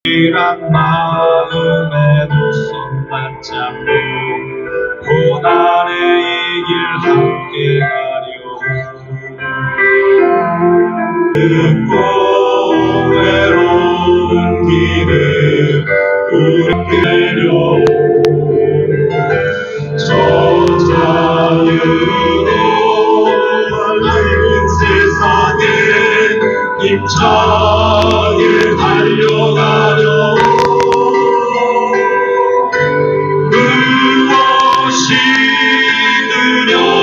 이란 마음에도 손 맞잡고 고난의 이 길 함께 가려 늙고 외로운 길을 우리 내려 저 자유로 맑은 세상에 힘차게 달려가려 무엇이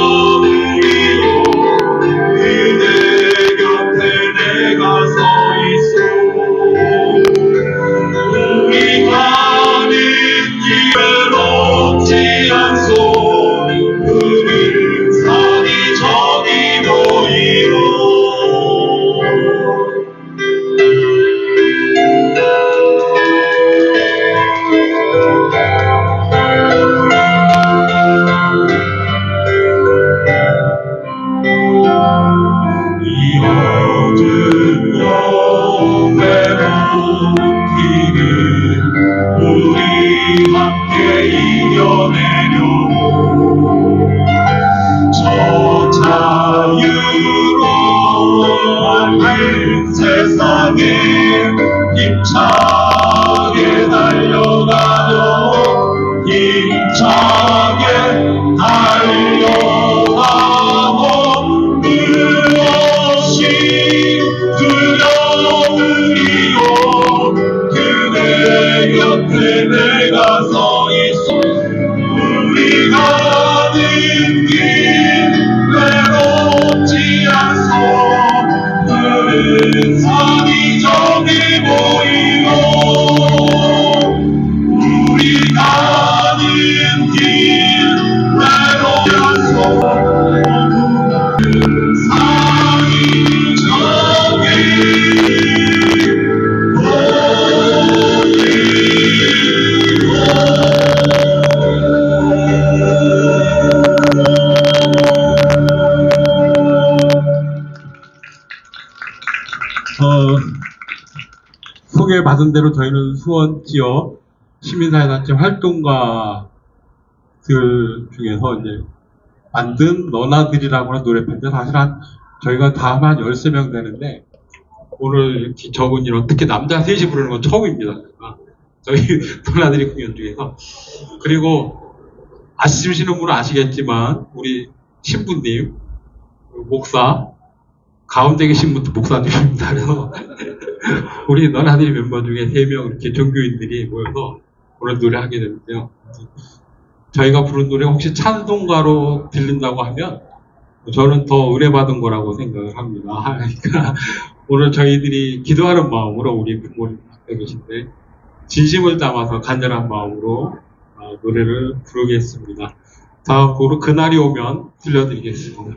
두려움이요 그대 곁에 내가 서 있어 우리 가는 길 외롭지 않소 푸른 산이 저기 보이오 이 어둡고 외로운 길을 우리 함께 이겨내려 저 자유로운 맑은 세상에 힘차게 달려가려 힘차게 달려가고 무엇이 두려움이요 그대 곁에 내가 서 있어 우리 가는 길 외롭지 않소 푸른 산이 저기 보이고 우리 가는 길 외롭지 않소 산이 저기 소개받은 대로 저희는 수원 지역 시민사회단체 활동가들 중에서 이제 만든 너나들이라고 하는 노래팬인데 사실 저희가 다 한 13명 되는데 오늘 이렇게 적은 인원 특히 남자 셋이 부르는 건 처음입니다. 저희 너나들이 공연 중에서. 그리고 아시시는 분은 아시겠지만 우리 신부님 목사 가운데 계신 분도 목사님입니다. 그래서 우리 너나들이 멤버 중에 3명 이렇게 종교인들이 모여서 오늘 노래하게 됐는데요. 저희가 부른 노래가 혹시 찬송가로 들린다고 하면 저는 더 은혜받은 거라고 생각을 합니다. 그러니까 오늘 저희들이 기도하는 마음으로 우리 부모님 앞에 계신데 진심을 담아서 간절한 마음으로 노래를 부르겠습니다. 다음 곡으로 그날이 오면 들려드리겠습니다.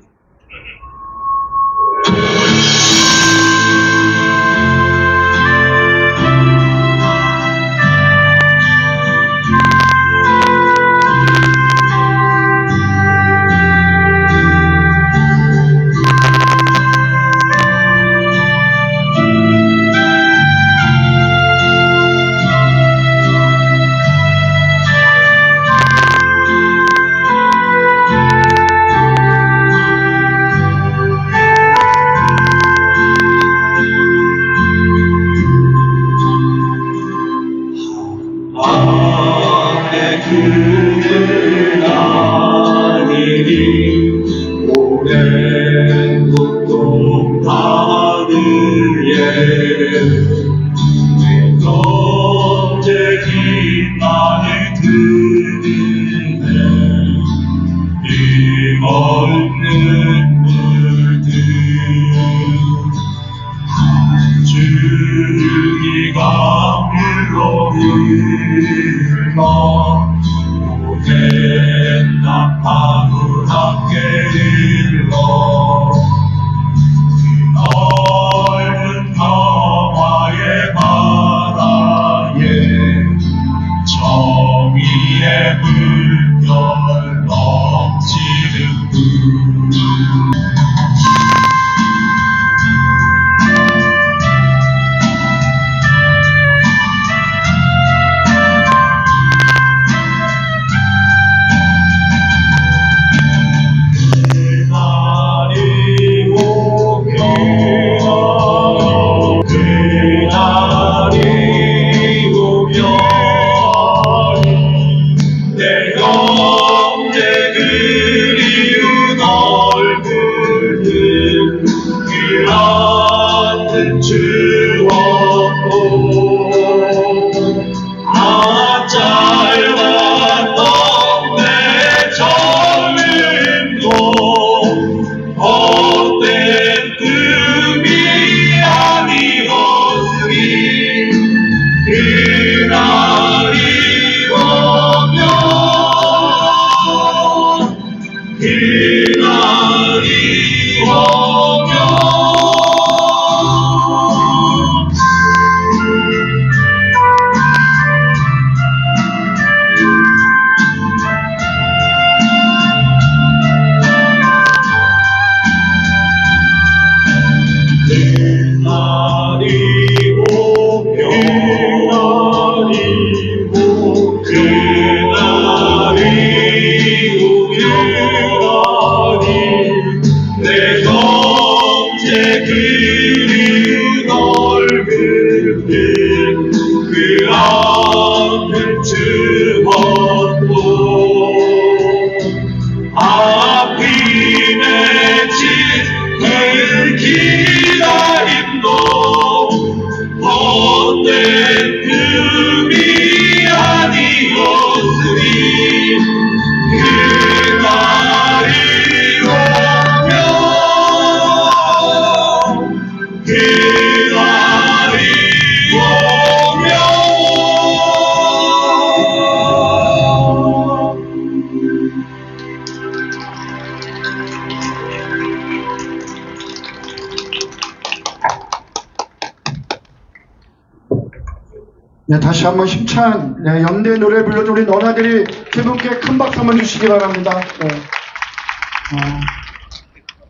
네, 다시 한번 힘찬 연대 노래 불러준 우리 너나들이 세 분께 큰 박수 한번 주시기 바랍니다. 네.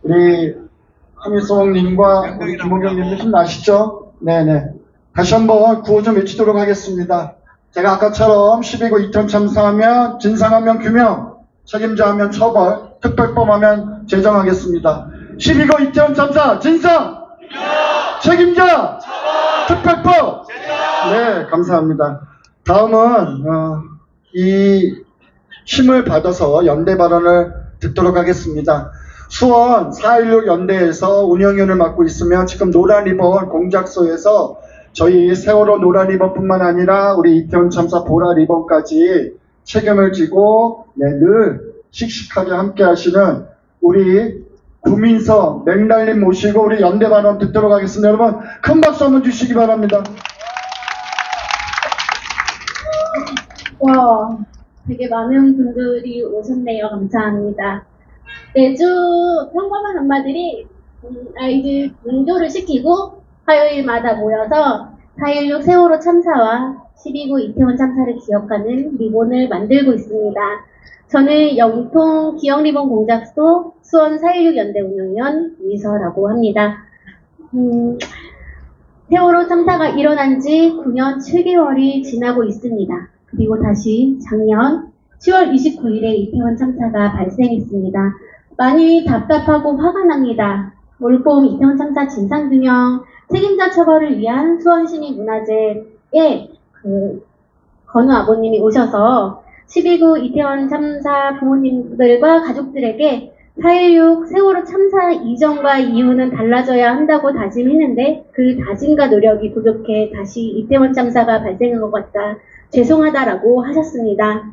우리 함일성님과 우리 김호경님도 힘나시죠? 네네. 다시 한번 구호 좀 외치도록 하겠습니다. 제가 아까처럼 12구 이태원 참사하면 진상하면 규명, 책임자하면 처벌, 특별법하면 제정하겠습니다. 12구 이태원 참사 진상, 책임자, 특별법. 네, 감사합니다. 다음은 이 힘을 받아서 연대 발언을 듣도록 하겠습니다. 수원 4.16 연대에서 운영위원을 맡고 있으며 지금 노란리본 공작소에서 저희 세월호 노란리본뿐만 아니라 우리 이태원 참사 보라리본까지 책임을 지고 늘 씩씩하게 함께 하시는 우리 구민서 맥날님 모시고 우리 연대 발언 듣도록 하겠습니다. 여러분 큰 박수 한번 주시기 바랍니다. 와, 되게 많은 분들이 오셨네요. 감사합니다. 매주 평범한 엄마들이 아이들 등교를 시키고 화요일마다 모여서 4.16 세월호 참사와 12구 이태원 참사를 기억하는 리본을 만들고 있습니다. 저는 영통 기억리본 공작소 수원 4.16 연대 운영위원 이서라고 합니다. 세월호 참사가 일어난 지 9년 7개월이 지나고 있습니다. 그리고 다시 작년 10월 29일에 이태원 참사가 발생했습니다. 많이 답답하고 화가 납니다. 올봄 이태원 참사 진상규명, 책임자 처벌을 위한 수원시민문화제에 건우 아버님이 오셔서 12구 이태원 참사 부모님들과 가족들에게 4.16 세월호 참사 이전과 이후는 달라져야 한다고 다짐했는데 그 다짐과 노력이 부족해 다시 이태원 참사가 발생한 것 같다. 죄송하다라고 하셨습니다.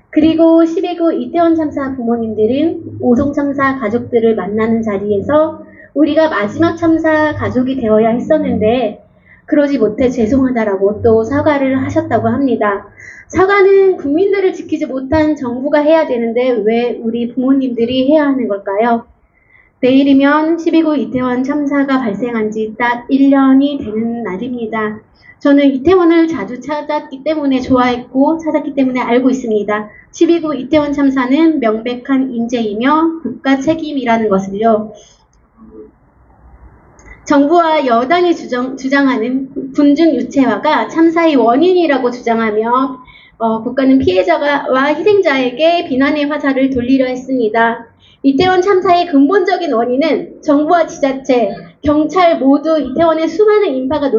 그리고 12구 이태원 참사 부모님들은 오송 참사 가족들을 만나는 자리에서 우리가 마지막 참사 가족이 되어야 했었는데 그러지 못해 죄송하다라고 또 사과를 하셨다고 합니다. 사과는 국민들을 지키지 못한 정부가 해야 되는데 왜 우리 부모님들이 해야 하는 걸까요? 내일이면 12구 이태원 참사가 발생한 지 딱 1년이 되는 날입니다. 저는 이태원을 자주 찾았기 때문에 좋아했고 찾았기 때문에 알고 있습니다. 12구 이태원 참사는 명백한 인재이며 국가 책임이라는 것을요. 정부와 여당이 주장하는 군중 유체화가 참사의 원인이라고 주장하며 국가는 피해자와 희생자에게 비난의 화살을 돌리려 했습니다. 이태원 참사의 근본적인 원인은 정부와 지자체, 경찰 모두 이태원에 수많은 인파가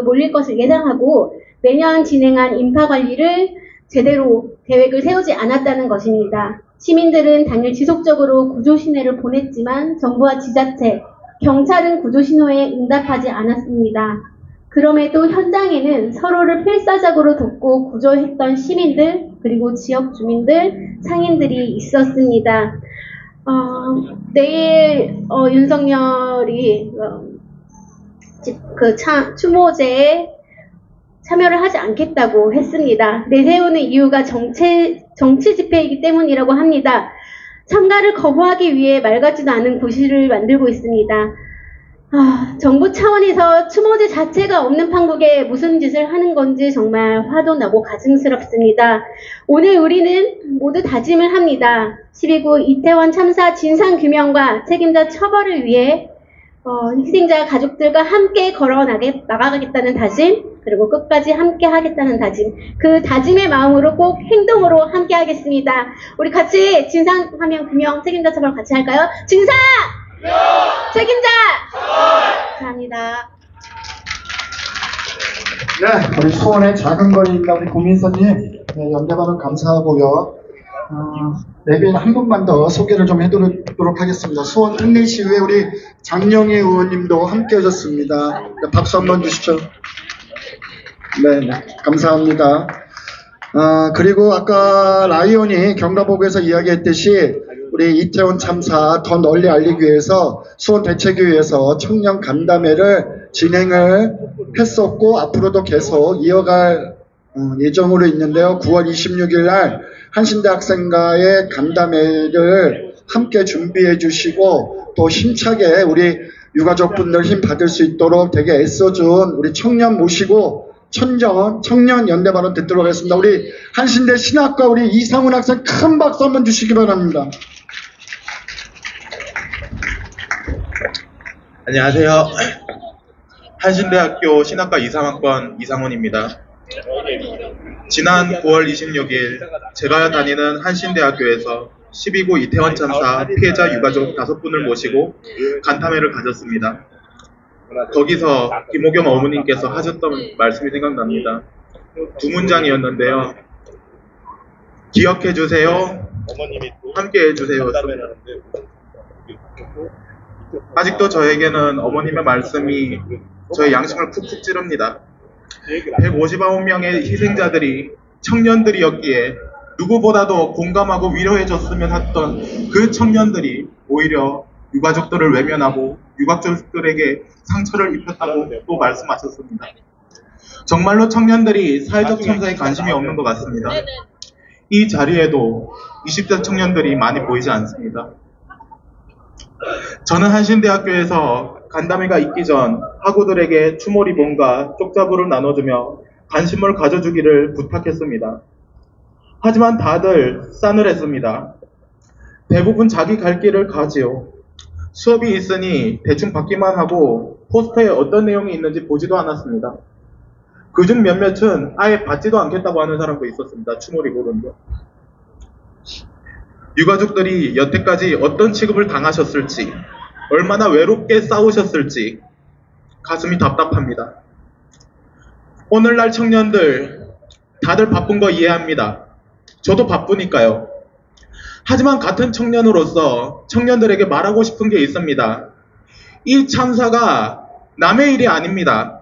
몰릴 것을 예상하고 매년 진행한 인파 관리를 제대로 계획을 세우지 않았다는 것입니다. 시민들은 당일 지속적으로 구조신호를 보냈지만 정부와 지자체, 경찰은 구조신호에 응답하지 않았습니다. 그럼에도 현장에는 서로를 필사적으로 돕고 구조했던 시민들 그리고 지역 주민들, 상인들이 있었습니다. 내일 윤석열이 추모제에 참여를 하지 않겠다고 했습니다. 내세우는 이유가 정치 집회이기 때문이라고 합니다. 참가를 거부하기 위해 말 같지도 않은 고시를 만들고 있습니다. 정부 차원에서 추모제 자체가 없는 판국에 무슨 짓을 하는 건지 정말 화도 나고 가증스럽습니다. 오늘 우리는 모두 다짐을 합니다. 12구 이태원 참사 진상규명과 책임자 처벌을 위해 희생자 가족들과 함께 나가겠다는 다짐, 그리고 끝까지 함께 하겠다는 다짐, 그 다짐의 마음으로 꼭 행동으로 함께 하겠습니다. 우리 같이 진상규명, 책임자 처벌 같이 할까요? 진상! 책임자! 감사합니다. 네, 우리 수원의 작은 거리입니다. 우리 고민서님, 연대 발언 감사하고요. 내빈 한 분만 더 소개를 좀 해드리도록 하겠습니다. 수원 특례시의회 우리 장영애 의원님도 함께 하셨습니다. 네, 박수 한번 주시죠. 네, 감사합니다. 그리고 아까 라이온이 경라보고에서 이야기했듯이 우리 이태원 참사 더 널리 알리기 위해서 수원 대책위에서 청년 간담회를 진행을 했었고 앞으로도 계속 이어갈 예정으로 있는데요. 9월 26일 날 한신대학생과의 간담회를 함께 준비해 주시고 또 힘차게 우리 유가족분들 힘 받을 수 있도록 되게 애써준 우리 청년 모시고 청년 연대 발언 듣도록 하겠습니다. 우리 한신대 신학과 우리 이상훈 학생 큰 박수 한번 주시기 바랍니다. 안녕하세요. 한신대학교 신학과 23학번 이상훈입니다. 지난 9월 26일 제가 다니는 한신대학교에서 12구 이태원 참사 피해자 유가족 5분을 모시고 간담회를 가졌습니다. 거기서 김호겸 어머님께서 하셨던 말씀이 생각납니다. 두 문장이었는데요. 기억해주세요. 함께해주세요. 아직도 저에게는 어머님의 말씀이 저의 양심을 푹푹 찌릅니다. 159명의 희생자들이 청년들이었기에 누구보다도 공감하고 위로해줬으면 했던 그 청년들이 오히려 유가족들을 외면하고 유가족들에게 상처를 입혔다고 또 말씀하셨습니다. 정말로 청년들이 사회적 참사에 관심이 없는 것 같습니다. 이 자리에도 20대 청년들이 많이 보이지 않습니다. 저는 한신대학교에서 간담회가 있기 전 학우들에게 추모리본과 쪽자부를 나눠주며 관심을 가져주기를 부탁했습니다. 하지만 다들 싸늘했습니다. 대부분 자기 갈 길을 가지요. 수업이 있으니 대충 받기만 하고 포스터에 어떤 내용이 있는지 보지도 않았습니다. 그중 몇몇은 아예 받지도 않겠다고 하는 사람도 있었습니다. 추모리본은요. 유가족들이 여태까지 어떤 취급을 당하셨을지, 얼마나 외롭게 싸우셨을지 가슴이 답답합니다. 오늘날 청년들 다들 바쁜 거 이해합니다. 저도 바쁘니까요. 하지만 같은 청년으로서 청년들에게 말하고 싶은 게 있습니다. 이 참사가 남의 일이 아닙니다.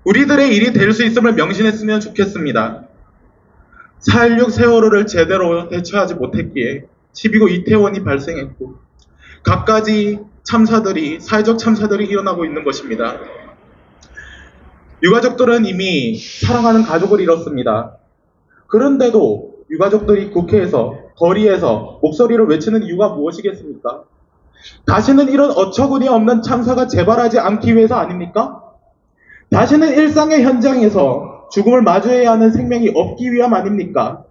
우리들의 일이 될 수 있음을 명심했으면 좋겠습니다. 4.16 세월호를 제대로 대처하지 못했기에 12구 이태원이 발생했고 갖가지 참사들이, 사회적 참사들이 일어나고 있는 것입니다. 유가족들은 이미 사랑하는 가족을 잃었습니다. 그런데도 유가족들이 국회에서, 거리에서 목소리를 외치는 이유가 무엇이겠습니까? 다시는 이런 어처구니 없는 참사가 재발하지 않기 위해서 아닙니까? 다시는 일상의 현장에서 죽음을 마주해야 하는 생명이 없기 위함 아닙니까?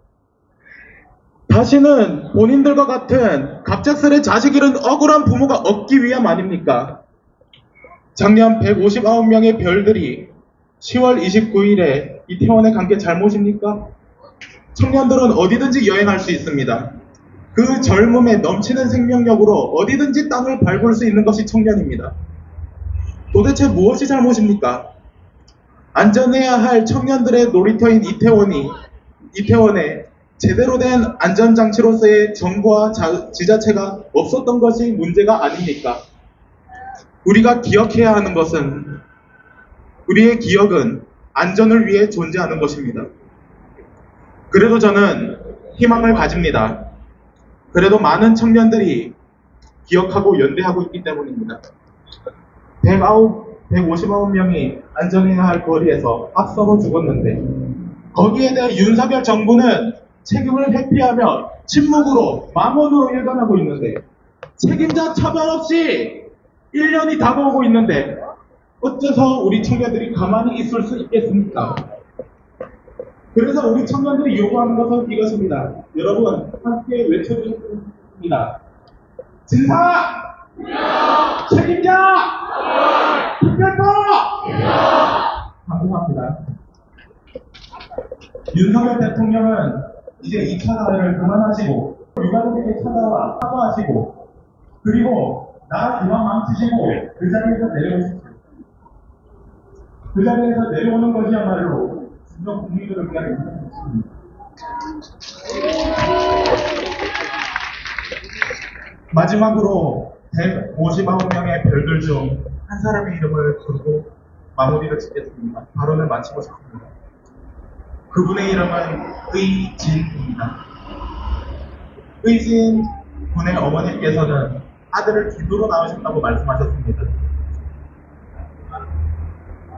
다시는 본인들과 같은 갑작스레 자식 잃은 억울한 부모가 없기 위함 아닙니까? 작년 159명의 별들이 10월 29일에 이태원에 간 게 잘못입니까? 청년들은 어디든지 여행할 수 있습니다. 그 젊음에 넘치는 생명력으로 어디든지 땅을 밟을 수 있는 것이 청년입니다. 도대체 무엇이 잘못입니까? 안전해야 할 청년들의 놀이터인 이태원에 제대로 된 안전장치로서의 정부와 지자체가 없었던 것이 문제가 아닙니까? 우리가 기억해야 하는 것은, 우리의 기억은 안전을 위해 존재하는 것입니다. 그래도 저는 희망을 가집니다. 그래도 많은 청년들이 기억하고 연대하고 있기 때문입니다. 159명이 안전해야 할 거리에서 앞서고 죽었는데 거기에 대해 윤석열 정부는 책임을 회피하며 침묵으로, 망언으로 일관하고 있는데 책임자 차별 없이 1년이 다가오고 있는데 어째서 우리 청년들이 가만히 있을 수 있겠습니까? 그래서 우리 청년들이 요구하는 것은 이것입니다. 여러분 함께 외쳐주십니다. 진상! 책임자! 특별법! 감사합니다. 윤석열 대통령은 이제 2차 가해를 그만하시고 유가족에게 찾아와 사과하시고 그리고 나 그만 망치시고 그 자리에서 내려오십시오. 그 자리에서 내려오는 것이야말로 진정 국민들을 위한 인생입니다. 마지막으로 159명의 별들 중 한 사람의 이름을 부르고 마무리를 짓겠습니다. 발언을 마치고 싶습니다. 그분의 이름은 의진입니다. 의진 군의 어머니께서는 아들을 기도로 낳으셨다고 말씀하셨습니다.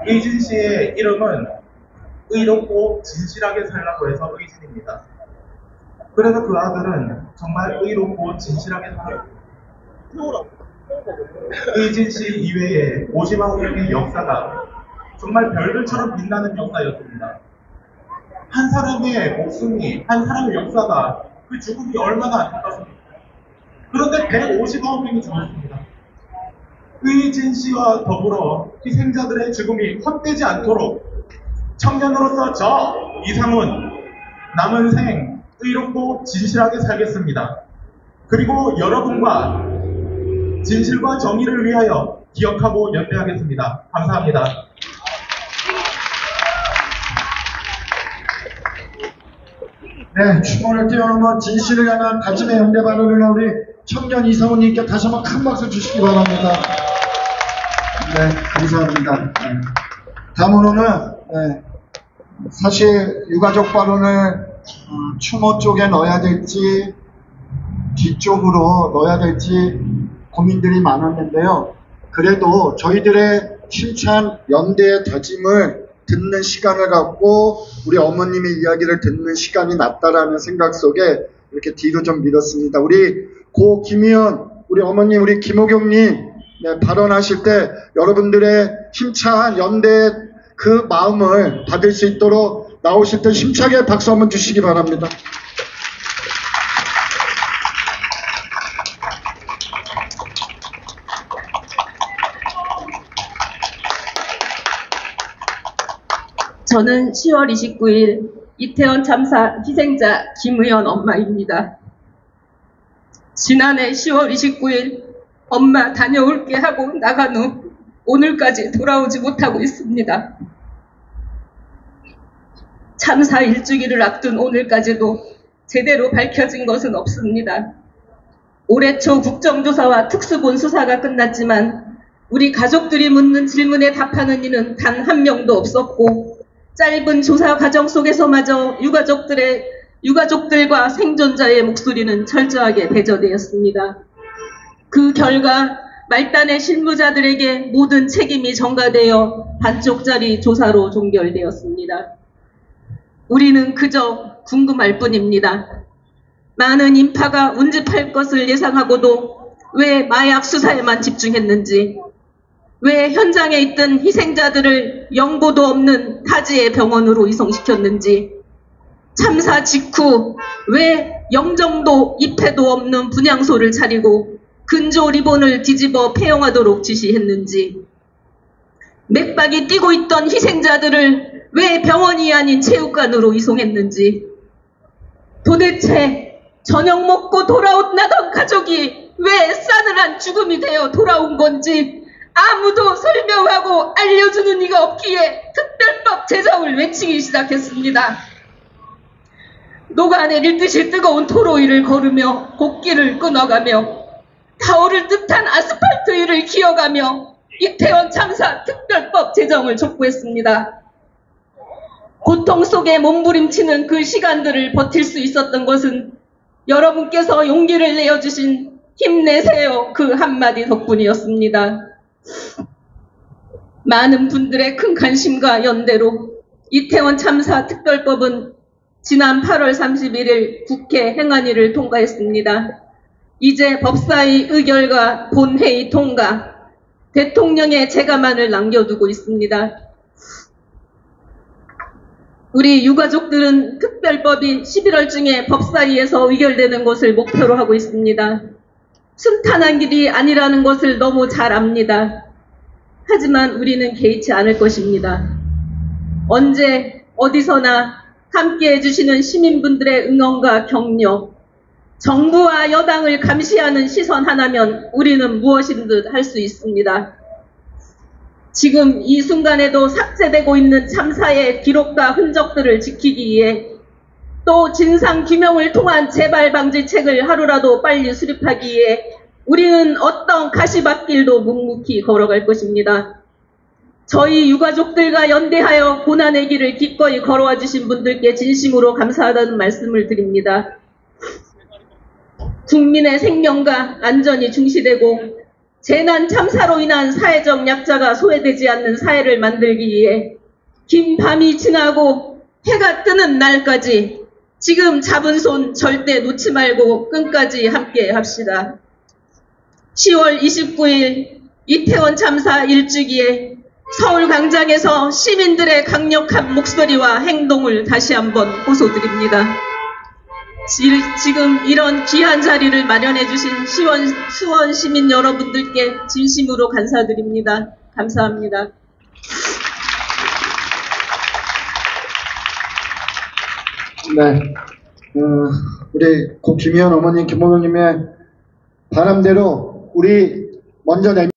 의진 씨의 이름은 의롭고 진실하게 살라고 해서 의진입니다. 그래서 그 아들은 정말 의롭고 진실하게 살았고 의진 씨 이외에 50만 명의 역사가 정말 별들처럼 빛나는 역사였습니다. 한 사람의 목숨이, 한 사람의 역사가, 그 죽음이 얼마나 안타깝습니까? 그런데 159명이 죽었습니다. 의진 씨와 더불어 희생자들의 죽음이 헛되지 않도록 청년으로서 저 이상훈 남은 생 의롭고 진실하게 살겠습니다. 그리고 여러분과 진실과 정의를 위하여 기억하고 연대하겠습니다. 감사합니다. 네, 춤을 뛰어넘어 진실을 향한 다짐의 연대 발언을 한 우리 청년 이상훈님께 다시 한번 큰 박수 주시기 바랍니다. 네, 감사합니다. 네. 다음으로는 사실 유가족 발언을 추모 쪽에 넣어야 될지 뒤쪽으로 넣어야 될지 고민들이 많았는데요. 그래도 저희들의 힘찬 연대의 다짐을 듣는 시간을 갖고 우리 어머님의 이야기를 듣는 시간이 낫다라는 생각 속에 이렇게 뒤로 좀 밀었습니다. 우리 고 김희연, 우리 어머님, 우리 김호경님 발언하실 때 여러분들의 힘찬 연대의 그 마음을 받을 수 있도록 나오실 때 힘차게 박수 한번 주시기 바랍니다. 저는 10월 29일 이태원 참사 희생자 김의연 엄마입니다. 지난해 10월 29일 엄마 다녀올게 하고 나간 후 오늘까지 돌아오지 못하고 있습니다. 참사 일주기를 앞둔 오늘까지도 제대로 밝혀진 것은 없습니다. 올해 초 국정조사와 특수본 수사가 끝났지만 우리 가족들이 묻는 질문에 답하는 이는 단 한 명도 없었고 짧은 조사 과정 속에서마저 유가족들과 생존자의 목소리는 철저하게 배제되었습니다. 그 결과 말단의 실무자들에게 모든 책임이 전가되어 반쪽짜리 조사로 종결되었습니다. 우리는 그저 궁금할 뿐입니다. 많은 인파가 운집할 것을 예상하고도 왜 마약 수사에만 집중했는지, 왜 현장에 있던 희생자들을 연고도 없는 타지의 병원으로 이송시켰는지, 참사 직후 왜 영정도 입회도 없는 분향소를 차리고 근조 리본을 뒤집어 폐용하도록 지시했는지, 맥박이 뛰고 있던 희생자들을 왜 병원이 아닌 체육관으로 이송했는지, 도대체 저녁 먹고 돌아오던 가족이 왜 싸늘한 죽음이 되어 돌아온 건지 아무도 설명하고 알려주는 이가 없기에 특별법 제정을 외치기 시작했습니다. 녹아내릴 듯이 뜨거운 도로위를 걸으며 곡기를 끊어가며 타오를 듯한 아스팔트 위를 기어가며 이태원 참사 특별법 제정을 촉구했습니다. 고통 속에 몸부림치는 그 시간들을 버틸 수 있었던 것은 여러분께서 용기를 내어주신 힘내세요 그 한마디 덕분이었습니다. 많은 분들의 큰 관심과 연대로 이태원 참사 특별법은 지난 8월 31일 국회 행안위를 통과했습니다. 이제 법사위 의결과 본회의 통과, 대통령의 재가만을 남겨두고 있습니다. 우리 유가족들은 특별법이 11월 중에 법사위에서 의결되는 것을 목표로 하고 있습니다. 순탄한 길이 아니라는 것을 너무 잘 압니다. 하지만 우리는 개의치 않을 것입니다. 언제 어디서나 함께 해주시는 시민분들의 응원과 격려, 정부와 여당을 감시하는 시선 하나면 우리는 무엇이든 할 수 있습니다. 지금 이 순간에도 삭제되고 있는 참사의 기록과 흔적들을 지키기 위해 또 진상규명을 통한 재발 방지책을 하루라도 빨리 수립하기 위해 우리는 어떤 가시밭길도 묵묵히 걸어갈 것입니다. 저희 유가족들과 연대하여 고난의 길을 기꺼이 걸어와 주신 분들께 진심으로 감사하다는 말씀을 드립니다. 국민의 생명과 안전이 중시되고 재난 참사로 인한 사회적 약자가 소외되지 않는 사회를 만들기 위해 긴 밤이 지나고 해가 뜨는 날까지 지금 잡은 손 절대 놓지 말고 끝까지 함께 합시다. 10월 29일 이태원 참사 일주기에 서울광장에서 시민들의 강력한 목소리와 행동을 다시 한번 호소드립니다. 지금 이런 귀한 자리를 마련해 주신 수원 시민 여러분들께 진심으로 감사드립니다. 감사합니다. 네. 우리 고 김희연 어머님, 김모경님의 바람대로 우리 먼저